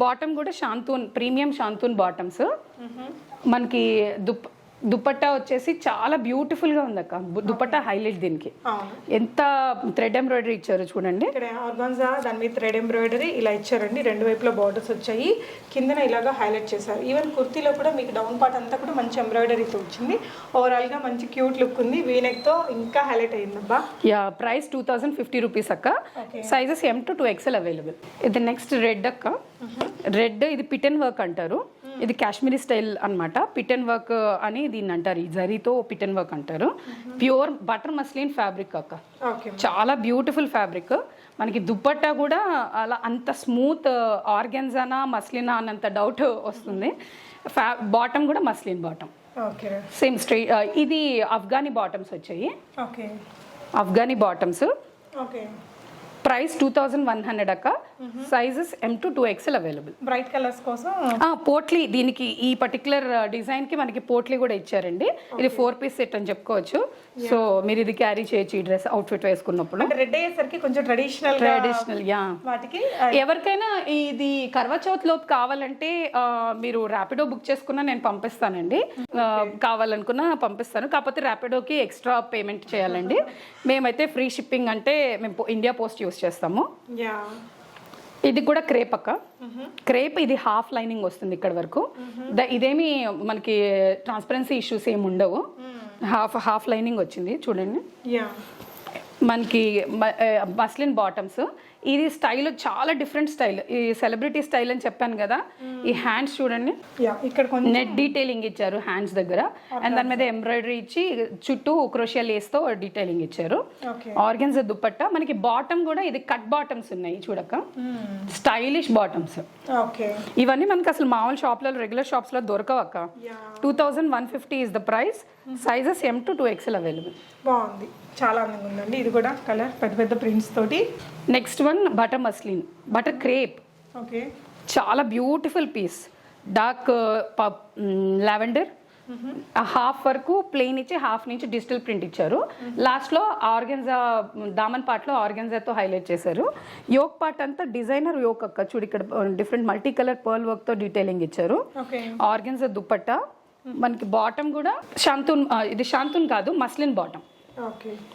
బాటమ్ కూడా శాంతూన్, ప్రీమియం శాంతూన్ బాటమ్స్. మనకి దుపట్టా వచ్చేసి చాలా బ్యూటిఫుల్ గా ఉంది అక్క. దుపట్టా హైలైట్ దీనికి. ఎంత థ్రెడ్ ఎంబ్రాయిడరీ ఇచ్చారు చూడండి. ఇక్కడ ఆర్గాన్జా, దాని మీద థ్రెడ్ ఎంబ్రాయిడరీ ఇలా ఇచ్చారండి. రెండు వైపులా బార్డర్స్ వచ్చాయి. కిందన ఇలాగా హైలైట్ చేశారు. ఈవెన్ కుర్తీలో కూడా మీకు డౌన్ పార్ట్ అంతా కూడా మంచి ఎంబ్రాయిడరీతో వచ్చింది. ఓవరాల్ గా మంచి క్యూట్ లుక్ ఉంది. వీనెక్ తో ఇంకా హైలైట్ అయ్యిందబ్బా. యా, ప్రైస్ 2050 రూపీస్ అక్క. Sizes M to XXL available. ఇది నెక్స్ట్ రెడ్ అక్క. రెడ్ ఇది పిటన్ వర్క్ అంటారు. ఇది కాశ్మీరీ స్టైల్ అన్నమాట. పిటన్ వర్క్ అని దీన్ని అంటారు. ఈ జరీతో పిటన్ వర్క్ అంటారు. ప్యూర్ బటర్ మస్లిన్ ఫ్యాబ్రిక్ అక్క. చాలా బ్యూటిఫుల్ ఫ్యాబ్రిక్. మనకి దుపట్టా కూడా అలా అంత స్మూత్ ఆర్గాన్జానా మస్లినా అన్నంత డౌట్ వస్తుంది. బాటమ్ కూడా మస్లిన్ బాటమ్. Same straight. ఇది అఫ్ఘానీ బాటమ్స్ వచ్చాయి. అఫ్ఘానీ బాటమ్స్. ప్రైస్ 2100 అక్క. Sizes M to 2XL available. Bright colours కోసం పోట్లీ, దీనికి ఈ పర్టికులర్ డిజైన్ కి మనకి పోట్లీ కూడా ఇచ్చారండి. ఇది 4 piece సెట్ అని చెప్పుకోవచ్చు. సో మీరు ఇది క్యారీ చేయొచ్చు ఈ డ్రెస్ అవుట్ఫిట్ వేసుకున్నప్పుడు. రెడ్ అయ్యేసరికి కొంచెం ట్రెడిషనల్ యా. వాటికి ఎవరికైనా ఇది కర్వా చౌత్ లోపు కావాలంటే మీరు ర్యాపిడో బుక్ చేసుకున్నా నేను పంపిస్తానండి. కావాలనుకున్నా పంపిస్తాను. కాకపోతే ర్యాపిడోకి ఎక్స్ట్రా పేమెంట్ చేయాలండి. మేమైతే ఫ్రీ షిప్పింగ్ అంటే మేము ఇండియా పోస్ట్ యూస్ చేస్తాము. ఇది కూడా క్రేప్ అక్క. క్రేప్ ఇది హాఫ్ లైనింగ్ వస్తుంది ఇక్కడ వరకు. ఇదేమి మనకి ట్రాన్స్పరెన్సీ ఇష్యూస్ ఏమి ఉండవు. హాఫ్ లైనింగ్ వచ్చింది చూడండి. మనకి మస్లిన్ బాటమ్స్. ఇది స్టైల్ చాలా డిఫరెంట్ స్టైల్. ఈ సెలబ్రిటీ స్టైల్ అని చెప్పాను కదా. ఈ హ్యాండ్స్ చూడండి, ఇక్కడ నెట్ డీటెయిలింగ్ ఇచ్చారు హ్యాండ్స్ దగ్గర. అండ్ దాని మీద ఎంబ్రాయిడరీ ఇచ్చి చుట్టూ క్రోషియా లేస్ తో డీటెయిలింగ్ ఇచ్చారు. ఆర్గన్జా దుపట్టా. మనకి బాటమ్ కూడా ఇది కట్ బాటమ్స్ ఉన్నాయి చూడక. Stylish bottoms. ఇవన్నీ మనకి అసలు మామూలు షాప్లలో రెగ్యులర్ షాప్స్ లో దొరకవక్క. 2150 is the price. Sizes M to 2XL available. బాగుంది, చాలా అందంగా ఉందండి. ఇది కూడా కలర్ పెద్ద పెద్ద ప్రింట్స్ తోటి. Next one butter muslin, butter crepe. Okay, చాలా beautiful piece. Dark lavender. Half వరకు ప్లెయిన్ ఇచ్చి హాఫ్ నుంచి డిజిటల్ ప్రింట్ ఇచ్చారు. లాస్ట్ లో ఆర్గెన్జా దామన్ పార్ట్ లో ఆర్గెన్జాతో హైలైట్ చేశారు. యోక్ పార్ట్ అంతా డిజైనర్ యోక్ అక్క. చూడు ఇక్కడ different multi colour pearl work తో డీటెయిలింగ్ ఇచ్చారు. ఆర్గెన్జా దుపట్టా. మనకి బాటమ్ కూడా శాంతూన్, ఇది శాంతూన్ కాదు, మస్లిన్ బాటమ్.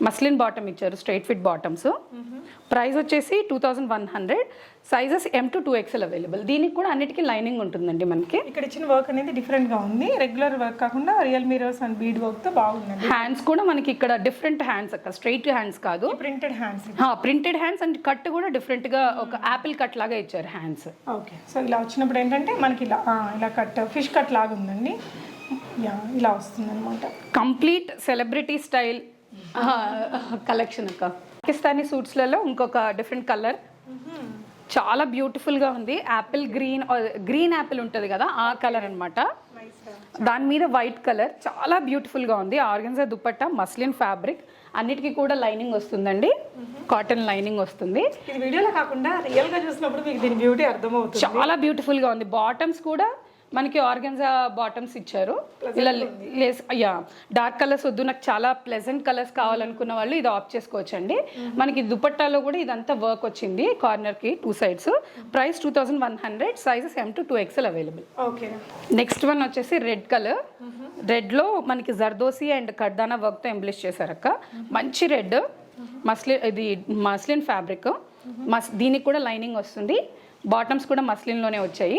మస్లిన్ బాటమ్ ఇచ్చారు, స్ట్రైట్ ఫిట్ బాటమ్స్. ప్రైస్ వచ్చేసి 2100. Sizes M to 2XL available. దీనికి కూడా అన్నిటికీ లైనింగ్ ఉంటుందండి. మనకి ఇక్కడ ఇచ్చిన వర్క్ అనేది డిఫరెంట్ గా ఉంది. రెగ్యులర్ వర్క్ కాకుండా real mirrors and bead work తో బాగుందండి. హ్యాండ్స్ కూడా మనకి ఇక్కడ డిఫరెంట్ హ్యాండ్స్ అక్క. స్ట్రైట్ హ్యాండ్స్ కాదు, printed hands. Printed hands and cut కూడా డిఫరెంట్ గా ఒక యాపిల్ కట్ లాగా ఇచ్చారు హ్యాండ్స్. ఓకే, సో ఇలా వచ్చినప్పుడు ఏంటంటే మనకి ఇలా కట్ ఫిష్ కట్ లాగా ఉందండి. ఇలా వస్తుంది అనమాట. కంప్లీట్ సెలబ్రిటీ స్టైల్ కలెక్షన్ అక్క. పాకిస్తానీ సూట్స్లలో ఇంకొక డిఫరెంట్ కలర్ చాలా బ్యూటిఫుల్ గా ఉంది. యాపిల్ గ్రీన్ యాపిల్ ఉంటుంది కదా, ఆ కలర్ అన్నమాట. దాని మీద వైట్ కలర్ చాలా బ్యూటిఫుల్ గా ఉంది. Organza dupatta, muslin fabric. అన్నిటికీ కూడా లైనింగ్ వస్తుందండి. కాటన్ లైనింగ్ వస్తుంది. ఇది వీడియోలో కాకుండా రియల్ గా చూసినప్పుడు మీకు దీని బ్యూటీ అర్థమవుతుంది. చాలా బ్యూటిఫుల్ గా ఉంది. బాటమ్స్ కూడా మనకి ఆర్గన్జా బాటమ్స్ ఇచ్చారు. ఇలా లేస్, డార్క్ కలర్స్ వద్దు, నాకు చాలా ప్లెజెంట్ కలర్స్ కావాలనుకున్న వాళ్ళు ఇది ఆప్ట్ చేసుకోవచ్చు అండి. మనకి దుపట్టాలో కూడా ఇదంతా వర్క్ వచ్చింది కార్నర్ కి 2 sides. Price 2100. Sizes M to 2XL available. Next one వచ్చేసి రెడ్ కలర్. రెడ్ లో మనకి జర్దోసి అండ్ కర్దానా వర్క్ తో ఎంబ్లిష్ చేశారక్క. మంచి రెడ్. ఇది మస్లిన్ ఫ్యాబ్రిక్. దీనికి కూడా లైనింగ్ వస్తుంది. బాటమ్స్ కూడా మస్లిన్ లోనే వచ్చాయి.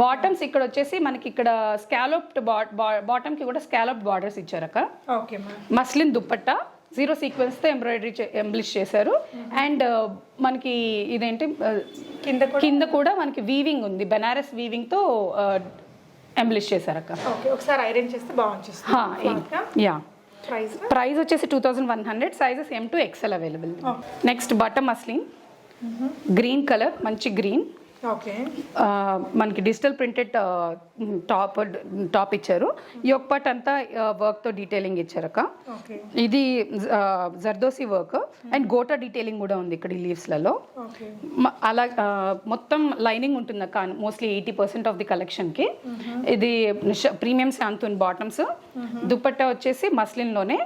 బాటమ్స్ ఇక్కడ వచ్చేసి మనకి ఇక్కడ స్కాలప్డ్ బాటమ్ కి కూడా స్కాలప్డ్ బార్డర్స్ ఇచ్చారక్క. మస్లిన్ దుపట్టా 0 సీక్వెన్స్ తో ఎంబ్రాయిడరీ ఎంబ్లిష్ చేశారు. అండ్ మనకి ఇదేంటి కింద కూడా మనకి వీవింగ్ ఉంది, బెనారస్ వీవింగ్ తో ఎంబ్లిష్ చేశారక్క. ఒకసారి ఐరన్ చేస్తే బాగుంటుంది. ప్రైస్ వచ్చేసి 2100. Sizes M to XL available. Next butter muslin, green colour, మంచి గ్రీన్. మనకి డిజిటల్ ప్రింటెడ్ టాప్ ఇచ్చారు. యోక్ పార్ట్ అంతా వర్క్ తో డీటెయిలింగ్ ఇచ్చారక్క. ఇది zardozi work and gota detailing కూడా ఉంది ఇక్కడ ఈ లీవ్స్ లలో. అలా మొత్తం లైనింగ్ ఉంటుంది అక్క. మోస్ట్లీ 80% ఆఫ్ ది కలెక్షన్ కి. ఇది ప్రీమియం శాంతూన్ బాటమ్స్. దుపట్టా వచ్చేసి మస్లిన్ లోనే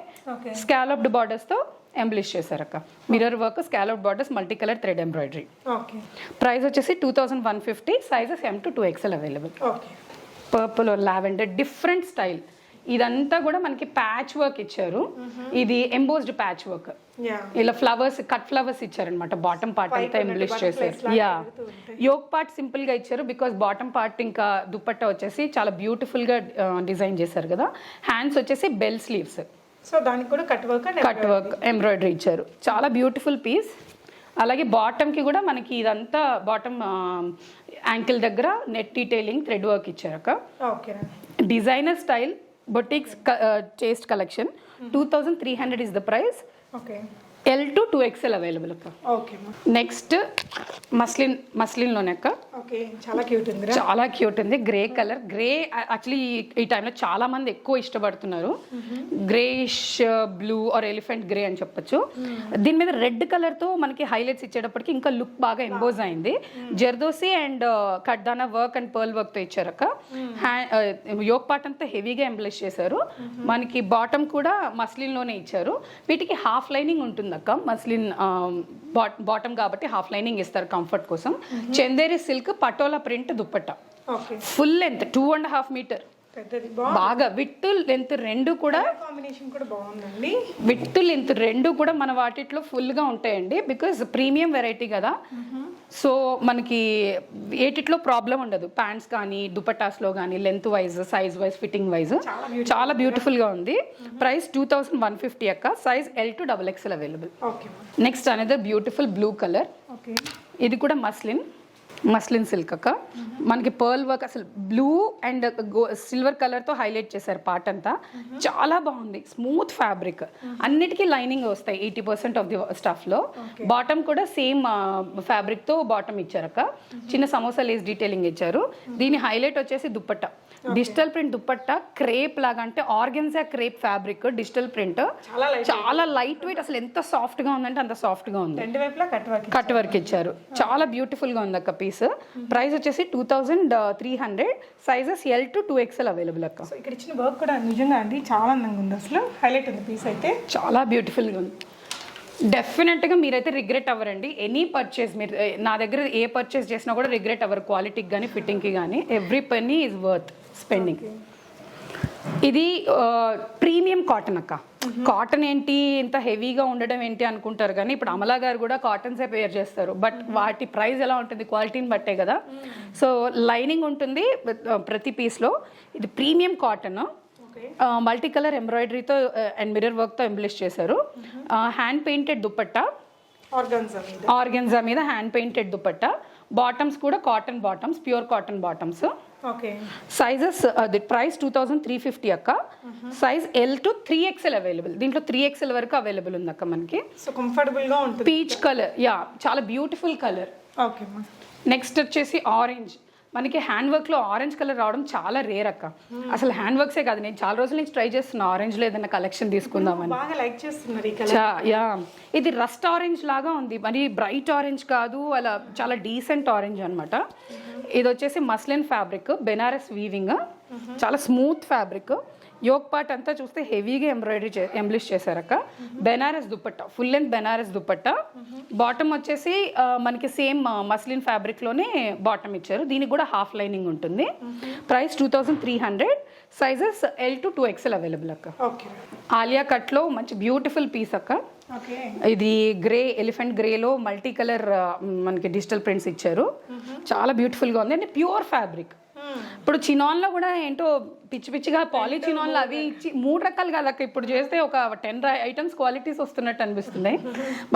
స్కాలప్డ్ బార్డర్స్ తో ఎంబ్లిష్ చేశారక్క. Mirror work, scallop borders, multi colour thread embroidery. Price వచ్చేసి 2150. Sizes M to 2XL available. Purple, lavender, different style. ఇదంతా కూడా మనకి ప్యాచ్ వర్క్ ఇచ్చారు. ఇది ఎంబోస్డ్ ప్యాచ్ వర్క్. ఇలా ఫ్లవర్స్, కట్ ఫ్లవర్స్ ఇచ్చారనమాట. బాటమ్ పార్ట్ అంతా ఎంబ్లిష్ చేశారు. యోక్ పార్ట్ సింపుల్ గా ఇచ్చారు బికాస్ బాటమ్ పార్ట్ ఇంకా దుపట్టా వచ్చేసి చాలా బ్యూటిఫుల్ గా డిజైన్ చేశారు కదా. హ్యాండ్స్ వచ్చేసి బెల్ స్లీవ్స్. సో దానికి కూడా కట్ వర్క్ ఎంబ్రాయిడరీ ఇచ్చారు. చాలా బ్యూటిఫుల్ పీస్. అలాగే బాటమ్ కి కూడా మనకి ఇదంతా బాటమ్ యాంకిల్ దగ్గర నెట్ డీటెయిలింగ్ థ్రెడ్ వర్క్ ఇచ్చారక్క. డిజైనర్ స్టైల్ బొటిక్స్ చేస్ట్ collection. 2300 is the price. L to 2XL available అక్క. నెక్స్ట్ మస్లిన్ లోనే అక్క. ఓకే, చాలా క్యూట్ ఉంది. చాలా క్యూట్ ఉంది. Grey colour. గ్రే యాక్చువల్లీ ఈ టైంలో చాలా మంది ఎక్కువ ఇష్టపడుతున్నారు. Greyish blue or elephant grey అని చెప్పొచ్చు. దీని మీద రెడ్ కలర్ తో మనకి హైలైట్స్ ఇచ్చేటప్పటికి ఇంకా లుక్ బాగా ఎంబోజ్ అయింది. జర్దోసి అండ్ కడ్దానా వర్క్ అండ్ పర్ల్ వర్క్ తో ఇచ్చారక్క. యోక్ పార్ట్ అంతా హెవీగా ఎంబ్లిష్ చేశారు. మనకి బాటమ్ కూడా మస్లిన్ లోనే ఇచ్చారు. వీటికి హాఫ్ లైనింగ్ ఉంటుంది అక్క. మస్లిన్ బాటమ్ కాబట్టి హాఫ్ లైనింగ్ ఇస్తారు కంఫర్ట్ కోసం. Chanderi silk patola print dupatta. Full length 2.5 metre. బాగా విత్ లెంత్ రెండు కూడా కాంబినేషన్ కూడా బాగుందండి. విత్ లెంత్ రెండు కూడా మన వాటిలో ఫుల్ గా ఉంటాయండి. బికాస్ ప్రీమియం వెరైటీ కదా. సో మనకి ఏటిట్లో ప్రాబ్లం ఉండదు. ప్యాంట్స్ కానీ దుపట్టాస్లో కానీ length wise, size wise, fitting wise చాలా బ్యూటిఫుల్ గా ఉంది. ప్రైస్ 2150 అక్క. Size L to XXL available. Next అనేది బ్యూటిఫుల్ బ్లూ కలర్. ఇది కూడా మస్లిన్ సిల్క్ అక్క. మనకి పర్ల్ వర్క్ అసలు బ్లూ అండ్ సిల్వర్ కలర్ తో హైలైట్ చేశారు పార్ట్ అంతా. చాలా బాగుంది. Smooth fabric. అన్నిటికీ లైనింగ్ వస్తాయి 80% ఆఫ్ ది స్టఫ్ లో. బాటమ్ కూడా సేమ్ ఫ్యాబ్రిక్ తో బాటమ్ ఇచ్చారక్క. చిన్న సమోసా లేస్ డీటెయిలింగ్ ఇచ్చారు. దీని హైలైట్ వచ్చేసి dupatta. Digital print dupatta. Crepe లాగా అంటే organza crepe fabric. Digital print చాలా లైట్ వెయిట్. అసలు ఎంత సాఫ్ట్ గా ఉందంటే అంత సాఫ్ట్ గా ఉంది. కట్ వర్క్ ఇచ్చారు. చాలా బ్యూటిఫుల్ గా ఉంది అక్క పీస్. ప్రైస్ వచ్చేసి 2300. Sizes L to 2XL available అక్క. ఇక్కడ ఇచ్చిన వర్క్ కూడా నిజంగా అండి చాలా అందంగా ఉంది. అసలు హైలైట్ ఉంది పీస్ అయితే. చాలా బ్యూటిఫుల్ గా ఉంది. డెఫినెట్గా మీరైతే రిగ్రెట్ అవ్వరండి. ఎనీ పర్చేస్ మీరు నా దగ్గర ఏ పర్చేస్ చేసినా కూడా రిగ్రెట్ అవ్వరు. క్వాలిటీకి కానీ ఫిట్టింగ్కి కానీ every penny is worth spending. ఇది ప్రీమియం కాటన్ అక్క. కాటన్ ఏంటి ఇంత హెవీగా ఉండడం ఏంటి అనుకుంటారు కానీ ఇప్పుడు అమలా గారు కూడా కాటన్సే పేర్ చేస్తారు. బట్ వాటి ప్రైస్ ఎలా ఉంటుంది క్వాలిటీని బట్టే కదా. సో లైనింగ్ ఉంటుంది ప్రతి పీస్లో. ఇది ప్రీమియం కాటన్. మల్టీ కలర్ ఎంబ్రాయిడరీతో అండ్ మిర్రర్ వర్క్తో ఎంబ్లిష్ చేశారు. Hand painted dupatta. ఆర్గెన్జా మీద హ్యాండ్ పెయింటెడ్ దుపట్టా. బాటమ్స్ కూడా cotton bottoms, pure cotton bottoms. Sizes అది ప్రైస్ 2350 అక్క. Size L to 3XL available. దీంట్లో 3XL వరకు అవైలబుల్ ఉంది అక్క మనకి. సో కంఫర్టబుల్ గా ఉంటుంది. Peach colour. చాలా బ్యూటిఫుల్ కలర్. నెక్స్ట్ వచ్చేసి ఆరెంజ్. మనకి హ్యాండ్ వర్క్ లో ఆరెంజ్ కలర్ రావడం చాలా రేర్ అక్క. అసలు హ్యాండ్ వర్క్సే కాదు, నేను చాలా రోజుల నుంచి ట్రై చేస్తున్నా ఆరెంజ్ లో ఏదైనా కలెక్షన్ తీసుకుందామని. ఇది రస్ట్ ఆరెంజ్ లాగా ఉంది. మరి బ్రైట్ ఆరెంజ్ కాదు, అలా చాలా డీసెంట్ ఆరెంజ్ అనమాట. ఇది వచ్చేసి మస్లిన్ ఫ్యాబ్రిక్, బెనారస్ వీవింగ్. చాలా స్మూత్ ఫ్యాబ్రిక్. యోక్ పార్ట్ అంతా చూస్తే హెవీగా ఎంబ్లిష్ చేశారక్క. Banaras dupatta, full length Banaras dupatta. Bottom వచ్చేసి మనకి సేమ్ మస్లిన్ ఫ్యాబ్రిక్ లోనే బాటమ్ ఇచ్చారు. దీనికి కూడా హాఫ్ లైనింగ్ ఉంటుంది. Price 2300. Sizes L to 2XL available అక్క. ఆలియా కట్ లో మంచి బ్యూటిఫుల్ పీస్ అక్క. ఇది గ్రే, ఎలిఫెంట్ గ్రేలో మల్టీ కలర్ మనకి డిజిటల్ ప్రింట్స్ ఇచ్చారు. చాలా బ్యూటిఫుల్ గా ఉంది. అంటే ప్యూర్ ఫ్యాబ్రిక్. ఇప్పుడు చినాన్లో కూడా ఏంటో పిచ్చి పిచ్చిగా పాలీ చినాన్లు అవి ఇచ్చి 3 రకాలు కదక్క. ఇప్పుడు చేస్తే ఒక 10 ఐటమ్స్ క్వాలిటీస్ వస్తున్నట్టు అనిపిస్తుంది.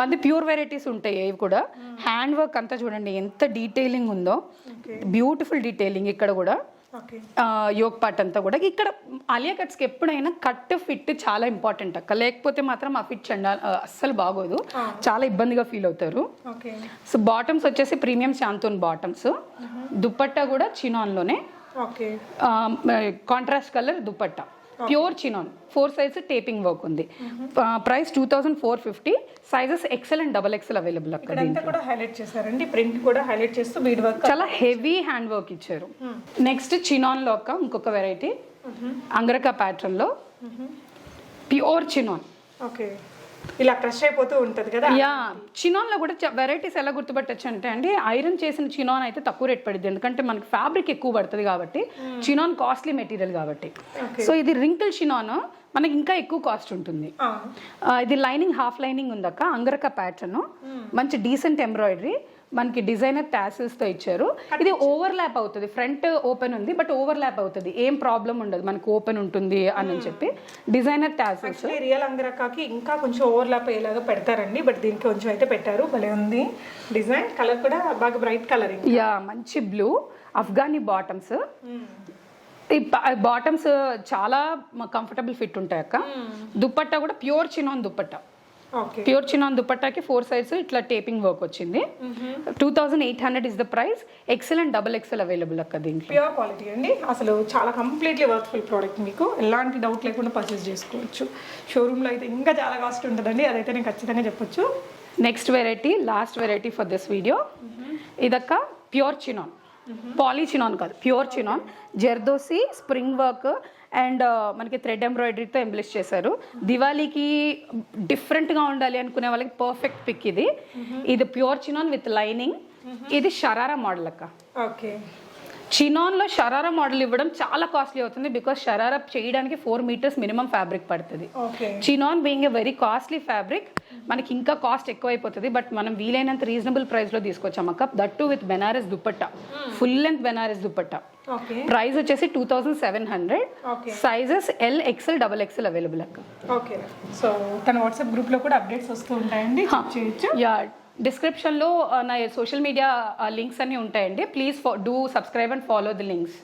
మంది ప్యూర్ వెరైటీస్ ఉంటాయి. ఇవి కూడా హ్యాండ్ వర్క్ అంతా చూడండి ఎంత డీటెయిలింగ్ ఉందో. బ్యూటిఫుల్ డీటెయిలింగ్ ఇక్కడ కూడా. యోక్ పార్ట్ అంతా కూడా. ఇక్కడ ఆలియా కట్స్కి ఎప్పుడైనా కట్ ఫిట్ చాలా ఇంపార్టెంట్ అక్క. లేకపోతే మాత్రం ఆ ఫిట్ అస్సలు బాగోదు, చాలా ఇబ్బందిగా ఫీల్ అవుతారు. సో బాటమ్స్ వచ్చేసి ప్రీమియం శాంతోన్ బాటమ్స్. దుపట్టా కూడా చినాన్లోనే contrast colour dupatta, pure chinon. 4 size taping work ఉంది. Price 2450. Sizes XL and XXL available అక్కడ. చాలా హెవీ హ్యాండ్ వర్క్ ఇచ్చారు. నెక్స్ట్ చినాన్ లో అక్క ఇంకొక వెరైటీ అంగరకా ప్యాటర్న్ లో ప్యూర్ చినాన్. ఇలా క్రష్ అయిపోతూ ఉంటుంది కదా. చినాన్ లో కూడా వెరైటీస్ ఎలా గుర్తుపట్టచ్చు అంటే అండి, ఐరన్ చేసిన చినాన్ అయితే తక్కువ రేట్ పడుతుంది. ఎందుకంటే మనకి ఫ్యాబ్రిక్ ఎక్కువ పడుతుంది కాబట్టి. చినాన్ కాస్ట్లీ మెటీరియల్ కాబట్టి. సో ఇది రింకిల్ చినాన్ మనకి ఇంకా ఎక్కువ కాస్ట్ ఉంటుంది. ఇది లైనింగ్ హాఫ్ లైనింగ్ ఉందక్క. అంగరక ప్యాటర్న్, మంచి డీసెంట్ ఎంబ్రాయిడరీ. మనకి డిజైనర్ టాసిల్స్ తో ఇచ్చారు. ఇది ఓవర్ ల్యాప్ అవుతుంది. ఫ్రంట్ ఓపెన్ ఉంది బట్ ఓవర్ ల్యాప్ అవుతుంది. ఏం ప్రాబ్లం ఉండదు, మనకు ఓపెన్ ఉంటుంది అని చెప్పి డిజైనర్ టాసిల్స్. రియల్ అంగరకాకి ఇంకా కొంచెం ఓవర్ ల్యాప్ అయ్యేలాగా పెడతారండి, బట్ దీనికి కొంచెం అయితే పెట్టారు. భలే ఉంది డిజైన్. కలర్ కూడా బాగా బ్రైట్ కలర్. మంచి బ్లూ. అఫ్ఘానీ బాటమ్స్. ఈ బాటమ్స్ చాలా కంఫర్టబుల్ ఫిట్ ఉంటాయి అక్క. దుపట్టా కూడా pure chinon dupatta. Okay pure chinon దుపట్టాకి 4 సైడ్స్ ఇట్లా టేపింగ్ వర్క్ వచ్చింది. 2800 is the price. XL and double XL available అక్క దీంట్లో. ప్యూర్ క్వాలిటీ అండి, అసలు చాలా కంప్లీట్లీ వర్త్ఫుల్ ప్రోడక్ట్, మీకు ఎలాంటి డౌట్ లేకుండా పర్చేస్ చేసుకోవచ్చు. షోరూంలో అయితే ఇంకా చాలా కాస్ట్ ఉంటుందండి, అదైతే నేను ఖచ్చితంగా చెప్పొచ్చు. Next variety, last variety for this video. ఇదక్క ప్యూర్ చినాన్, పాలీ చినాన్ కాదు, pure chinon, zardozi spring work and మనకి థ్రెడ్ ఎంబ్రాయిడరీతో ఎంబ్లిష్ చేశారు. దివాళీకి డిఫరెంట్గా ఉండాలి అనుకునే వాళ్ళకి పర్ఫెక్ట్ పిక్ ఇది. ఇది ప్యూర్ చినాన్ విత్ లైనింగ్. ఇది షరారా మోడల్ అక్క. ఓకే, చినాన్లో షరారా మోడల్ ఇవ్వడం చాలా కాస్ట్లీ అవుతుంది, బికాస్ షరారా చేయడానికి 4 మీటర్స్ మినిమం ఫ్యాబ్రిక్ పడుతుంది. Okay, chinon being a very costly fabric, మనకి ఇంకా కాస్ట్ ఎక్కువైపోతుంది. బట్ మనం వీలైనంత రీజనబుల్ ప్రైస్లో తీసుకొచ్చాం అక్క. That too with Banaras dupatta, full length Banaras dupatta. Okay, price వచ్చేసి 2700. Okay, sizes L, XL, double XL available అక్క. ఓకే. సో తన వాట్సాప్ గ్రూప్లో కూడా అప్డేట్స్ వస్తూ ఉంటాయండి, చెక్ చేయొచ్చు. యా, డిస్క్రిప్షన్లో నా సోషల్ మీడియా లింక్స్ అన్నీ ఉంటాయండి. Please do subscribe and follow the links.